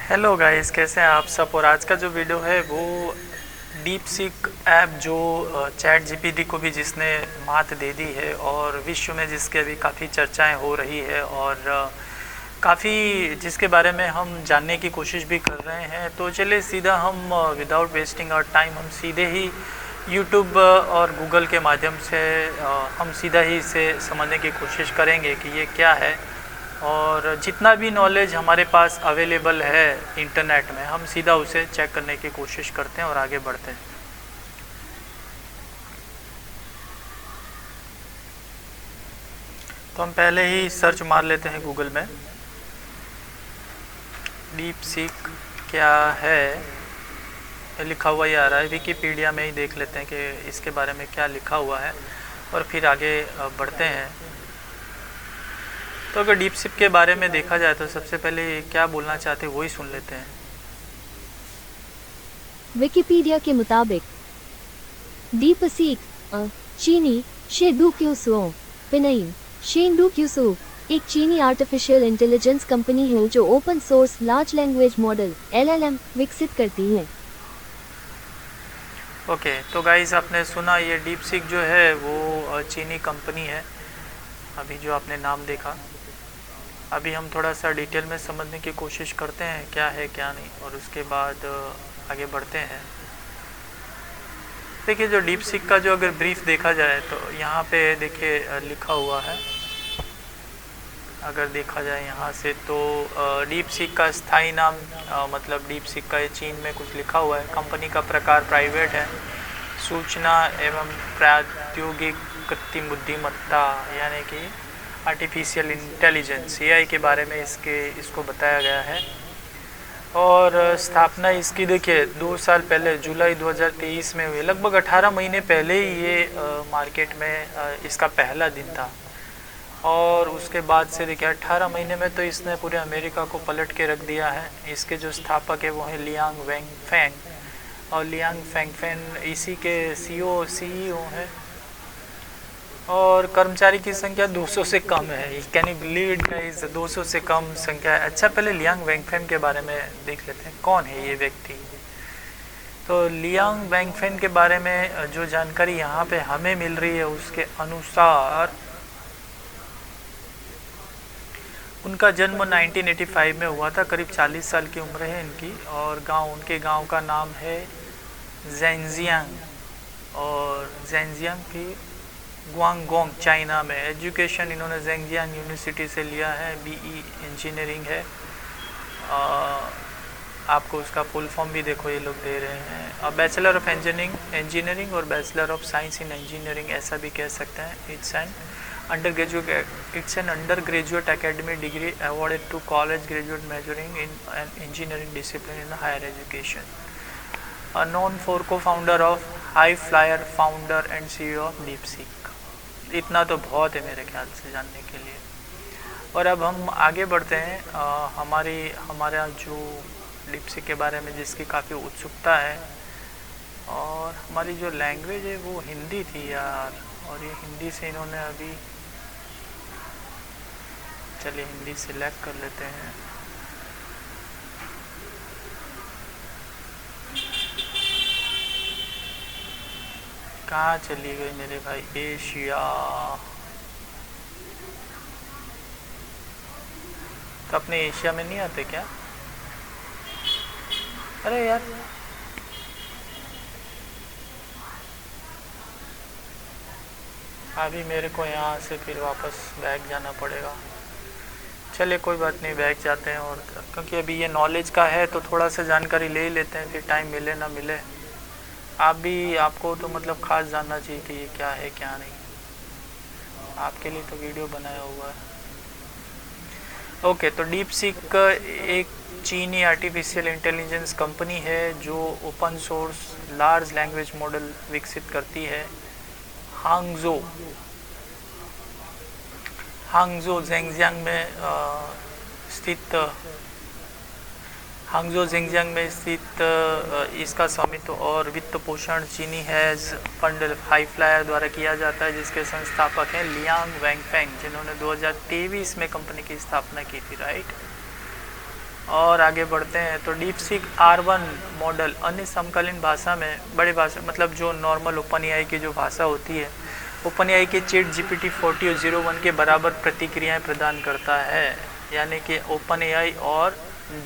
Hello guys, कैसे हैं आप सब। और आज का जो वीडियो है वो डीप सीक ऐप जो चैट जीपीटी को भी जिसने मात दे दी है और विश्व में जिसके अभी काफ़ी चर्चाएं हो रही है और काफ़ी जिसके बारे में हम जानने की कोशिश भी कर रहे हैं। तो चलिए सीधा हम विदाउट वेस्टिंग आवर टाइम हम सीधे ही यूट्यूब और गूगल के माध्यम से हम सीधा ही इसे समझने की कोशिश करेंगे कि ये क्या है। और जितना भी नॉलेज हमारे पास अवेलेबल है इंटरनेट में, हम सीधा उसे चेक करने की कोशिश करते हैं और आगे बढ़ते हैं। तो हम पहले ही सर्च मार लेते हैं गूगल में, डीप सीक क्या है लिखा हुआ ही आ रहा है। विकिपीडिया में ही देख लेते हैं कि इसके बारे में क्या लिखा हुआ है और फिर आगे बढ़ते हैं। तो अगर डीप सीक के बारे में देखा जाए तो सबसे पहले क्या बोलना चाहते हैं वही सुन लेते हैं। विकिपीडिया के मुताबिक डीप सीक चीनी शेडू क्यूसो पिनई शेंडू क्यूसो एक चीनी आर्टिफिशियल इंटेलिजेंस कंपनी है जो open source large language model LLM विकसित करती है। ओके, तो गाइस आपने सुना, ये डीप सीक जो है वो चीनी कंपनी है। अभी जो आपने नाम देखा, अभी हम थोड़ा सा डिटेल में समझने की कोशिश करते हैं क्या है क्या नहीं, और उसके बाद आगे बढ़ते हैं। देखिए, जो डीप सीक का जो अगर ब्रीफ देखा जाए तो यहाँ पे देखिए लिखा हुआ है। अगर देखा जाए यहाँ से तो डीप सीक का स्थायी नाम मतलब डीप सीक का चीन में कुछ लिखा हुआ है। कंपनी का प्रकार प्राइवेट है। सूचना एवं प्रौद्योगिक कृत्रिम बुद्धिमत्ता यानी कि आर्टिफिशियल इंटेलिजेंस AI के बारे में इसको बताया गया है। और स्थापना इसकी देखिए 2 साल पहले जुलाई 2023 में हुई। लगभग 18 महीने पहले ही ये मार्केट में इसका पहला दिन था। और उसके बाद से देखिए 18 महीने में तो इसने पूरे अमेरिका को पलट के रख दिया है। इसके जो स्थापक है वो है लियांग वेंगफेंग, और लियांग फेंगफेन इसी के CEO है। और कर्मचारी की संख्या 200 से कम है। Can you believe it guys, 200 से कम संख्या है। अच्छा, पहले लियांग वेंगफेन के बारे में देख लेते हैं, कौन है ये व्यक्ति। तो लियांग वेंगफेन के बारे में जो जानकारी यहाँ पे हमें मिल रही है उसके अनुसार उनका जन्म 1985 में हुआ था। करीब 40 साल की उम्र है इनकी। और उनके गांव का नाम है ज़ेंजियांग, और ज़ेंजियांग की गुआंगडोंग चाइना में। एजुकेशन इन्होंने ज़ेंजियांग यूनिवर्सिटी से लिया है। BE इंजीनियरिंग है। आपको उसका फुल फॉर्म भी देखो ये लोग दे रहे हैं। बैचलर ऑफ इंजीनियरिंग और bachelor of science in engineering ऐसा भी कह सकते हैं। It's an under graduate academic degree awarded to college graduate majoring in an engineering discipline in higher education. Known for co-founder of HiFlyer, founder and CEO of DeepSeek. इतना तो बहुत है मेरे ख्याल से जानने के लिए। और अब हम आगे बढ़ते हैं। हमारा जो DeepSeek के बारे में जिसकी काफ़ी उत्सुकता है, और हमारी जो लैंग्वेज है वो हिंदी थी यार, और ये हिंदी से इन्होंने अभी, चलिए हिंदी सिलेक्ट कर लेते हैं। कहाँ चली गई मेरे भाई, एशिया। तो अपने एशिया में नहीं आते क्या? अरे यार, अभी मेरे को यहाँ से फिर वापस बैक जाना पड़ेगा। चलिए कोई बात नहीं, बैक जाते हैं। और क्योंकि अभी ये नॉलेज का है तो थोड़ा सा जानकारी ले ही लेते हैं, फिर टाइम मिले ना मिले। आपको तो मतलब खास जानना चाहिए कि ये क्या है क्या नहीं। आपके लिए तो वीडियो बनाया हुआ है। ओके, तो डीप सीक एक चीनी आर्टिफिशियल इंटेलिजेंस कंपनी है जो open source large language model विकसित करती है। हांगझो ज़ेंजियांग स्थित इसका स्वामित्व और वित्त पोषण चीनी हैज़ फंड हाईफ्लायर द्वारा किया जाता है, जिसके संस्थापक हैं लियांग वेंगफेंग, जिन्होंने 2023 में कंपनी की स्थापना की थी, राइट। और आगे बढ़ते हैं तो DeepSeek R1 मॉडल अन्य समकालीन भाषा में बड़े भाषा मतलब जो नॉर्मल OpenAI की जो भाषा होती है OpenAI के ChatGPT 40 और 01 के बराबर प्रतिक्रियाएं प्रदान करता है। यानी कि OpenAI और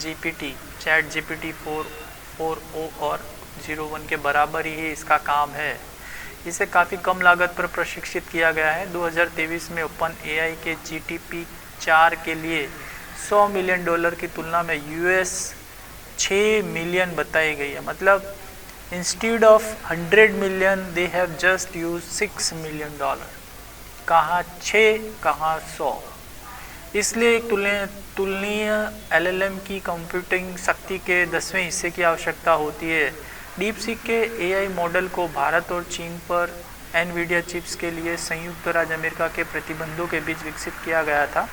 GPT ChatGPT 4.0 और 01 के बराबर ही इसका काम है। इसे काफ़ी कम लागत पर प्रशिक्षित किया गया है। 2023 में OpenAI के GPT 4 के लिए $100 मिलियन की तुलना में US 6 मिलियन बताई गई है। मतलब instead of 100 million they have just use $6 million. कहाँ 6 कहाँ 100। इसलिए एक तुलनीय LLM की कंप्यूटिंग शक्ति के 10वें हिस्से की आवश्यकता होती है। DeepSeek के AI मॉडल को भारत और चीन पर NVIDIA चिप्स के लिए संयुक्त राज्य अमेरिका के प्रतिबंधों के बीच विकसित किया गया था,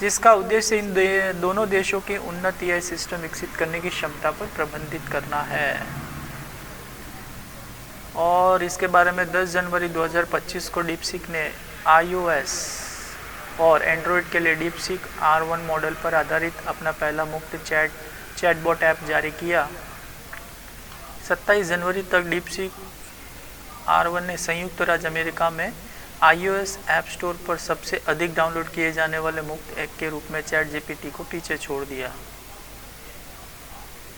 जिसका उद्देश्य इन दोनों देशों के उन्नत AI सिस्टम विकसित करने की क्षमता पर प्रबंधित करना है। और इसके बारे में 10 जनवरी 2025 को DeepSeek ने iOS और एंड्रॉयड के लिए DeepSeek R1 मॉडल पर आधारित अपना पहला मुफ्त चैटबॉट ऐप जारी किया। 27 जनवरी तक DeepSeek R1 ने संयुक्त राज्य अमेरिका में iOS ऐप स्टोर पर सबसे अधिक डाउनलोड किए जाने वाले मुफ्त ऐप के रूप में ChatGPT को पीछे छोड़ दिया,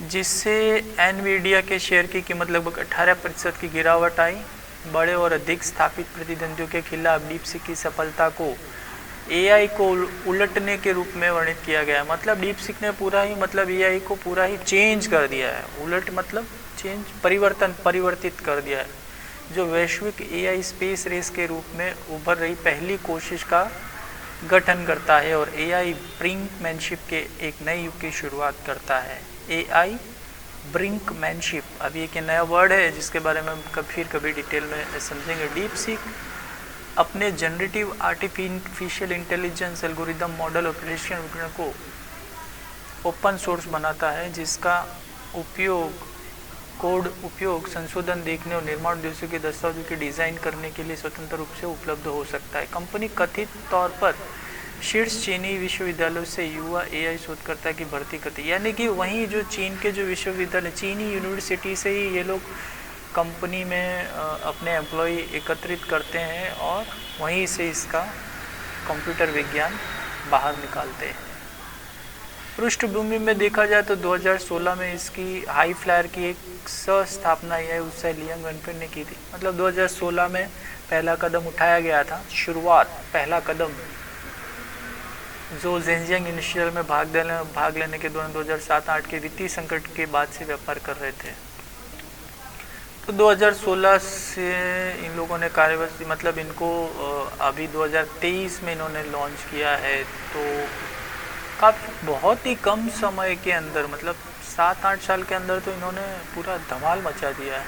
जिससे NVIDIA के शेयर की कीमत लगभग 18% की गिरावट आई। बड़े और अधिक स्थापित प्रतिद्वंदियों के खिलाफ DeepSeek की सफलता को AI को उलटने के रूप में वर्णित किया गया है। मतलब DeepSeek ने पूरा ही मतलब AI को पूरा ही चेंज कर दिया है। उलट मतलब चेंज परिवर्तित कर दिया है, जो वैश्विक AI स्पेस रेस के रूप में उभर रही पहली कोशिश का गठन करता है और AI ब्रिंकमैनशिप के एक नए युग की शुरुआत करता है। AI ब्रिंकमैनशिप अभी एक नया वर्ड है जिसके बारे में हम फिर कभी डिटेल में समझेंगे। DeepSeek अपने generative artificial intelligence algorithm model और प्रेडिक्शन विज्ञान को ओपन सोर्स बनाता है, जिसका उपयोग संशोधन देखने और निर्माण उद्देश्यों के दस्तावेजों की डिज़ाइन करने के लिए स्वतंत्र रूप से उपलब्ध हो सकता है। कंपनी कथित तौर पर शीर्ष चीनी विश्वविद्यालयों से युवा AI शोधकर्ता की भर्ती करती है। यानी कि वहीं जो चीन के जो विश्वविद्यालय चीनी यूनिवर्सिटी से ही ये लोग कंपनी में अपने एम्प्लॉय एकत्रित करते हैं और वहीं से इसका कंप्यूटर विज्ञान बाहर निकालते हैं। पृष्ठभूमि में देखा जाए तो 2016 में इसकी हाई फ्लायर की एक स्थापना है उससे लियांग वेनफेन ने की थी। मतलब 2016 में पहला कदम उठाया गया था। पहला कदम जो ज़ेनजियांग इनिशियल में भाग लेने के दौरान 2007-8 के वित्तीय संकट के बाद से व्यापार कर रहे थे। तो 2016 से इन लोगों ने कार्यवाही मतलब इनको अभी 2023 में इन्होंने लॉन्च किया है। तो काफ़ी बहुत ही कम समय के अंदर मतलब 7-8 साल के अंदर तो इन्होंने पूरा धमाल मचा दिया है।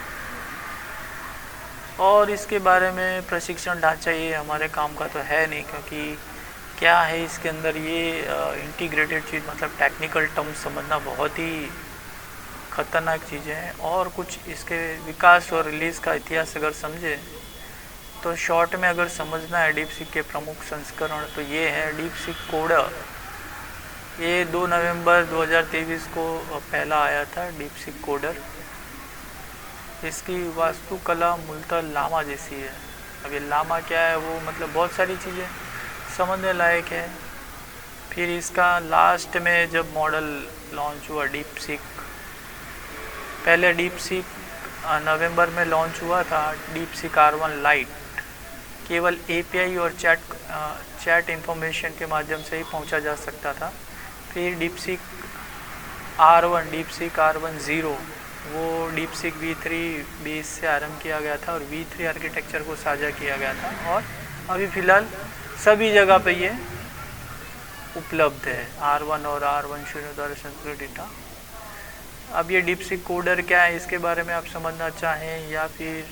और इसके बारे में प्रशिक्षण ढांचा ये हमारे काम का तो है नहीं, क्योंकि क्या है इसके अंदर ये इंटीग्रेटेड चीज़ मतलब टेक्निकल टर्म्स समझना बहुत ही ख़तरनाक चीज़ें हैं। और कुछ इसके विकास और रिलीज़ का इतिहास अगर समझे तो शॉर्ट में अगर समझना है DeepSeek के प्रमुख संस्करण तो ये है DeepSeek कोडर। ये 2 नवंबर 2023 को पहला आया था DeepSeek कोडर। इसकी वास्तुकला मूलतः लामा जैसी है। अब ये लामा क्या है वो मतलब बहुत सारी चीज़ें समझने लायक है। फिर इसका लास्ट में जब मॉडल लॉन्च हुआ पहले DeepSeek नवंबर में लॉन्च हुआ था। DeepSeek R1 लाइट केवल API और चैट इंफॉर्मेशन के माध्यम से ही पहुंचा जा सकता था। फिर DeepSeek R1 0 वो DeepSeek V3 बेस से आरंभ किया गया था और V3 आर्किटेक्चर को साझा किया गया था और अभी फ़िलहाल सभी जगह पे ये उपलब्ध है। R1 और R1 0 द्वारा संस्कृत डेटा। अब ये DeepSeek कोडर क्या है इसके बारे में आप समझना चाहें या फिर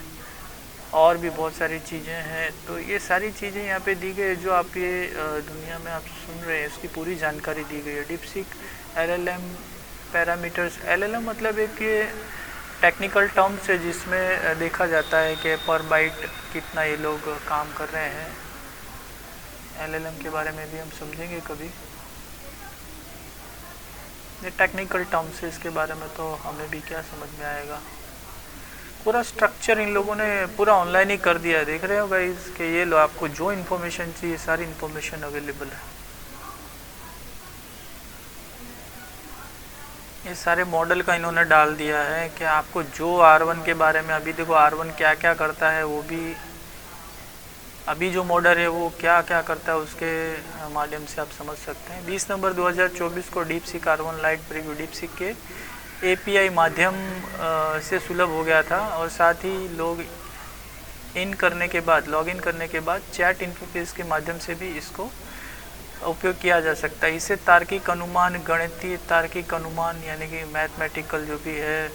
और भी बहुत सारी चीज़ें हैं तो ये सारी चीज़ें यहाँ पे दी गई है जो आप ये दुनिया में आप सुन रहे हैं इसकी पूरी जानकारी दी गई है। DeepSeek LLM पैरामीटर्स LLM मतलब एक ये टेक्निकल टर्म्स है जिसमें देखा जाता है कि पर बाइट कितना ये लोग काम कर रहे हैं। LLM के बारे में भी हम समझेंगे कभी। ये टेक्निकल टर्म्स है, इसके बारे में तो हमें भी क्या समझ में आएगा। पूरा स्ट्रक्चर इन लोगों ने पूरा ऑनलाइन ही कर दिया है, देख रहे हो गाइस कि ये लो आपको जो इन्फॉर्मेशन चाहिए सारी इन्फॉर्मेशन अवेलेबल है। ये सारे मॉडल का इन्होंने डाल दिया है कि आपको जो R1 के बारे में, अभी देखो R1 क्या क्या करता है, वो भी अभी जो मॉडल है वो क्या क्या करता है उसके माध्यम से आप समझ सकते हैं। 20 नवंबर 2024 को DeepSeek R1 light preview DeepSeek के API माध्यम से सुलभ हो गया था और साथ ही लॉग इन करने के बाद चैट इंटरफेस के माध्यम से भी इसको उपयोग किया जा सकता है। इसे तार्किक अनुमान, गणितीय तार्किक अनुमान यानी कि मैथमेटिकल जो भी है,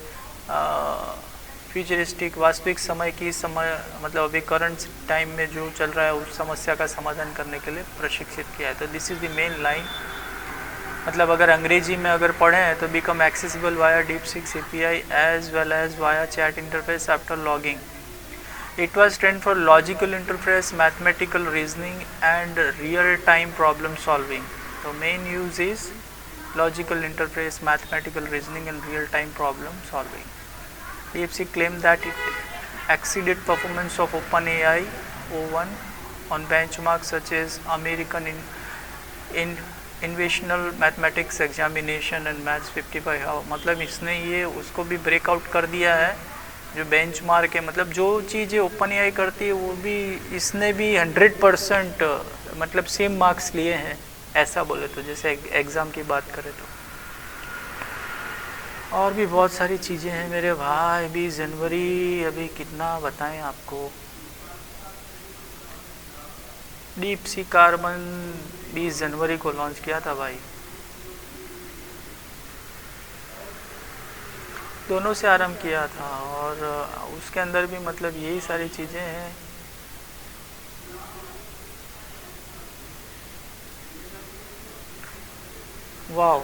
फ्यूचरिस्टिक वास्तविक समय की मतलब अभी करंट टाइम में जो चल रहा है उस समस्या का समाधान करने के लिए प्रशिक्षित किया है। तो this is the main line, मतलब अगर अंग्रेजी में अगर पढ़ें तो become accessible via DeepSeek API as well as via chat interface after logging. It was trained for logical interface, mathematical reasoning and real-time problem solving. The main use is logical interface, mathematical reasoning and real-time problem solving. DeepSeek claimed that it exceeded performance of OpenAI O1 on benchmarks such as American Innovational Mathematics Examination and Maths 55. मतलब इसने ये उसको भी breakout कर दिया है जो benchmark है, मतलब जो चीज़ें OpenAI करती है वो भी इसने भी 100% मतलब सेम मार्क्स लिए हैं, ऐसा बोले तो, जैसे एग्ज़ाम की बात करें तो। और भी बहुत सारी चीज़ें हैं मेरे भाई। 20 जनवरी, अभी कितना बताएं आपको। DeepSeek R1 20 जनवरी को लॉन्च किया था भाई। दोनों से आरंभ किया था और उसके अंदर भी मतलब यही सारी चीज़ें हैं। वाव,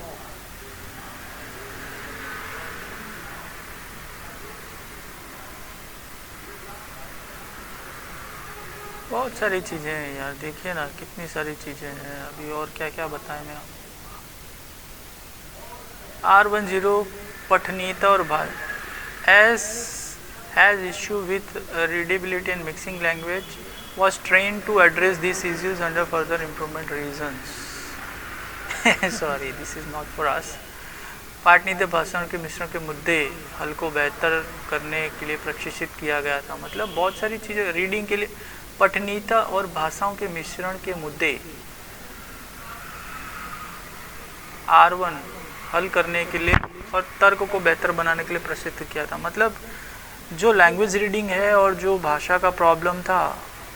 बहुत सारी चीज़ें हैं यार, देखिए ना कितनी सारी चीज़ें हैं। अभी और क्या क्या बताएं मैं। R10 पठनीयता और has issue with readability and mixing language was trained to address these issues under further improvement reasons. Sorry, this is not for us. पाठनीय भाषाओं के मिश्रण के मुद्दे हल को बेहतर करने के लिए प्रशिक्षित किया गया था। मतलब बहुत सारी चीज़ें रीडिंग के लिए, पठनीयता और भाषाओं के मिश्रण के मुद्दे R1 हल करने के लिए और तर्क को बेहतर बनाने के लिए प्रशिक्षित किया था। मतलब जो लैंग्वेज रीडिंग है और जो भाषा का प्रॉब्लम था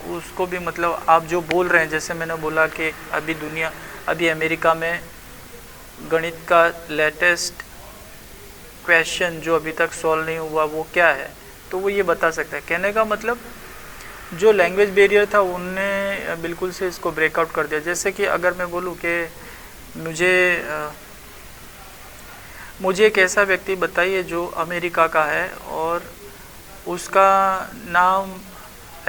उसको भी, मतलब आप जो बोल रहे हैं, जैसे मैंने बोला कि अभी अमेरिका में गणित का लेटेस्ट क्वेश्चन जो अभी तक सॉल्व नहीं हुआ वो क्या है, तो वो ये बता सकता है। कहने का मतलब जो लैंग्वेज बैरियर था उनने बिल्कुल से इसको ब्रेकआउट कर दिया। जैसे कि अगर मैं बोलूँ कि मुझे एक ऐसा व्यक्ति बताइए जो अमेरिका का है और उसका नाम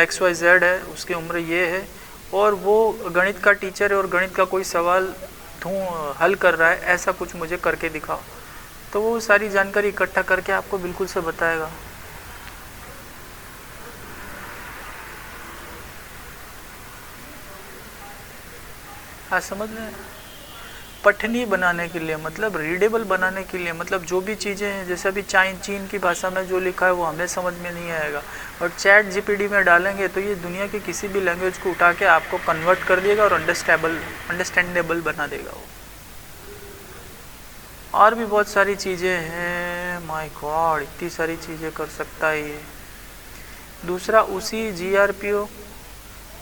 XYZ है, उसकी उम्र ये है और वो गणित का टीचर है और गणित का कोई सवाल हल कर रहा है, ऐसा कुछ मुझे करके दिखाओ, तो वो सारी जानकारी इकट्ठा करके आपको बिल्कुल से बताएगा। हाँ, समझ में। पठनीय बनाने के लिए मतलब रीडेबल बनाने के लिए, मतलब जो भी चीज़ें हैं, जैसे अभी चीन की भाषा में जो लिखा है वो हमें समझ में नहीं आएगा, और चैट जीपीटी में डालेंगे तो ये दुनिया की किसी भी लैंग्वेज को उठा के आपको कन्वर्ट कर देगा और अंडरस्टैंडेबल बना देगा वो। और भी बहुत सारी चीज़ें हैं, माय गॉड इतनी सारी चीज़ें कर सकता है ये। दूसरा, उसी GRPO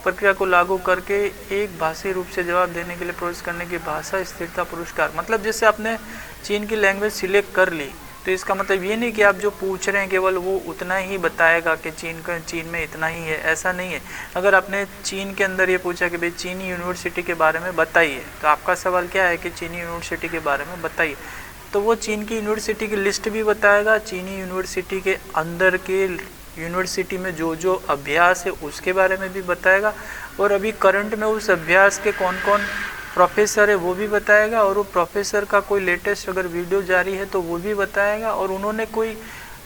प्रक्रिया को लागू करके एक भाषी रूप से जवाब देने के लिए प्रोसेस करने की भाषा स्थिरता पुरस्कार। मतलब जैसे आपने चीन की लैंग्वेज सिलेक्ट कर ली तो इसका मतलब ये नहीं कि आप जो पूछ रहे हैं केवल वो उतना ही बताएगा कि चीन में इतना ही है, ऐसा नहीं है। अगर आपने चीन के अंदर ये पूछा कि भाई चीनी यूनिवर्सिटी के बारे में बताइए, तो आपका सवाल क्या है कि चीनी यूनिवर्सिटी के बारे में बताइए, तो वो चीन की यूनिवर्सिटी की लिस्ट भी बताएगा, चीनी यूनिवर्सिटी के अंदर के यूनिवर्सिटी में जो अभ्यास है उसके बारे में भी बताएगा, और अभी करंट में उस अभ्यास के कौन कौन प्रोफेसर है वो भी बताएगा, और वो प्रोफेसर का कोई लेटेस्ट अगर वीडियो जारी है तो वो भी बताएगा, और उन्होंने कोई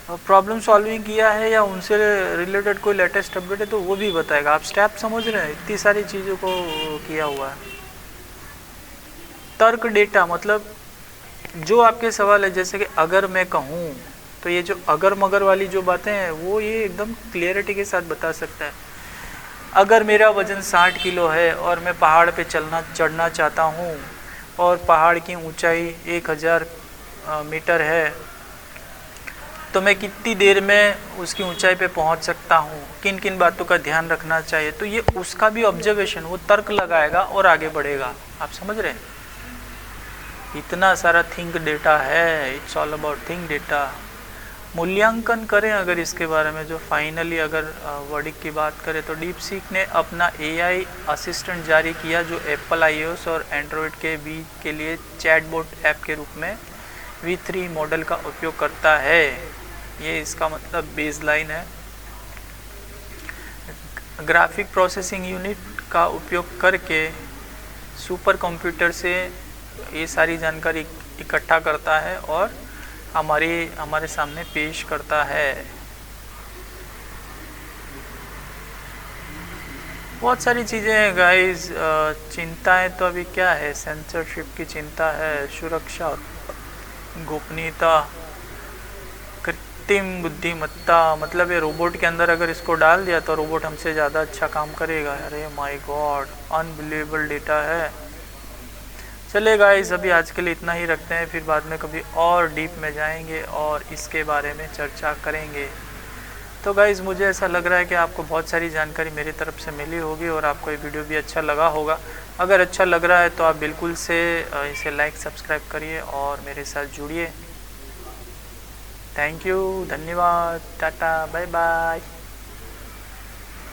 प्रॉब्लम सॉल्विंग किया है या उनसे रिलेटेड कोई लेटेस्ट अपडेट है तो वो भी बताएगा। आप स्टेप समझ रहे हैं, इतनी सारी चीज़ों को किया हुआ है। तर्क डेटा मतलब जो आपके सवाल है, जैसे कि अगर मैं कहूँ, तो ये जो अगर मगर वाली जो बातें हैं वो ये एकदम क्लियरिटी के साथ बता सकता है। अगर मेरा वज़न 60 किलो है और मैं पहाड़ पे चढ़ना चाहता हूँ और पहाड़ की ऊंचाई 1000 मीटर है, तो मैं कितनी देर में उसकी ऊंचाई पे पहुँच सकता हूँ, किन किन बातों का ध्यान रखना चाहिए। तो ये उसका भी ऑब्जर्वेशन, वो तर्क लगाएगा और आगे बढ़ेगा। आप समझ रहे हैं, इतना सारा थिंक डेटा है, it's all about think data. मूल्यांकन करें अगर इसके बारे में, जो फाइनली अगर वर्डिक की बात करें तो डीपसीक ने अपना AI असिस्टेंट जारी किया जो एप्पल iOS और एंड्रॉयड के बीच के लिए चैटबॉट ऐप के रूप में V3 मॉडल का उपयोग करता है। ये इसका मतलब बेसलाइन है। ग्राफिक प्रोसेसिंग यूनिट का उपयोग करके सुपर कंप्यूटर से ये सारी जानकारी इकट्ठा करता है और हमारे सामने पेश करता है। बहुत सारी चीज़ें हैं गाइस। चिंताएं तो अभी क्या है, सेंसरशिप की चिंता है, सुरक्षा, गोपनीयता, कृत्रिम बुद्धिमत्ता। मतलब ये रोबोट के अंदर अगर इसको डाल दिया तो रोबोट हमसे ज़्यादा अच्छा काम करेगा। अरे माय गॉड, अनबिलीवेबल डेटा है। चलिए गाइस, अभी आज के लिए इतना ही रखते हैं, फिर बाद में कभी और डीप में जाएंगे और इसके बारे में चर्चा करेंगे। तो गाइस, मुझे ऐसा लग रहा है कि आपको बहुत सारी जानकारी मेरी तरफ से मिली होगी और आपको ये वीडियो भी अच्छा लगा होगा। अगर अच्छा लग रहा है तो आप बिल्कुल से इसे लाइक सब्सक्राइब करिए और मेरे साथ जुड़िए। थैंक यू, धन्यवाद, टाटा, बाय बाय।